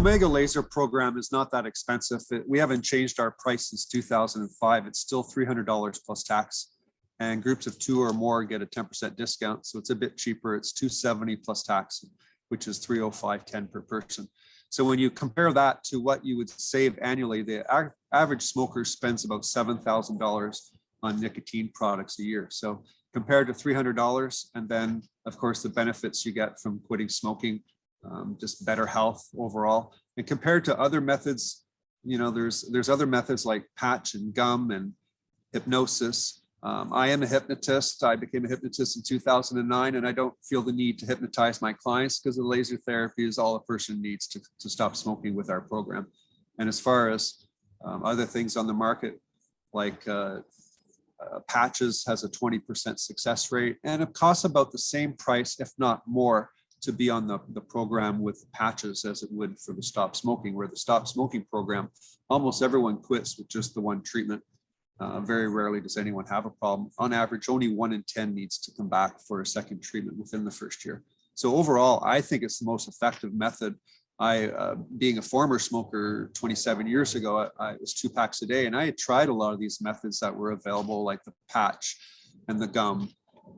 Omega laser program is not that expensive. We haven't changed our price since 2005. It's still $300 plus tax. And groups of 2 or more get a 10% discount. So it's a bit cheaper. It's $270 plus tax, which is $305.10 per person. So when you compare that to what you would save annually, the average smoker spends about $7,000 on nicotine products a year. So compared to $300, and then of course the benefits you get from quitting smoking, just better health overall. And compared to other methods, you know, there's other methods like patch and gum and hypnosis. I am a hypnotist. I became a hypnotist in 2009, and I don't feel the need to hypnotize my clients because the laser therapy is all a person needs to stop smoking with our program. And as far as other things on the market, like patches has a 20% success rate, and it costs about the same price, if not more, to be on the program with patches as it would for the stop smoking, where the stop smoking program, almost everyone quits with just the one treatment. Very rarely does anyone have a problem. On average, only 1 in 10 needs to come back for a second treatment within the first year. So overall, I think it's the most effective method. Being a former smoker 27 years ago, I was 2 packs a day, and I had tried a lot of these methods that were available, like the patch and the gum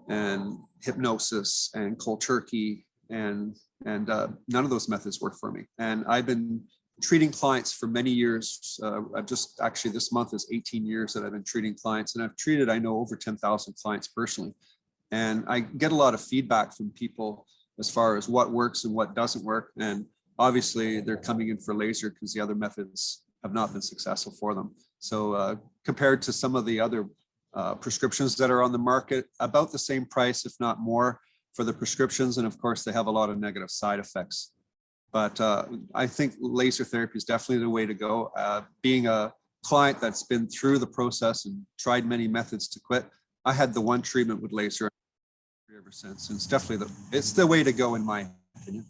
and hypnosis and cold turkey, and none of those methods worked for me. And I've been treating clients for many years. I've just actually, this month is 18 years that I've been treating clients, and I've treated, I know, over 10,000 clients personally. And I get a lot of feedback from people as far as what works and what doesn't work. And obviously they're coming in for laser because the other methods have not been successful for them. So compared to some of the other prescriptions that are on the market, about the same price, if not more, for the prescriptions. And of course, they have a lot of negative side effects. But I think laser therapy is definitely the way to go. Being a client that's been through the process and tried many methods to quit, I had the one treatment with laser ever since. And it's definitely it's the way to go, in my opinion.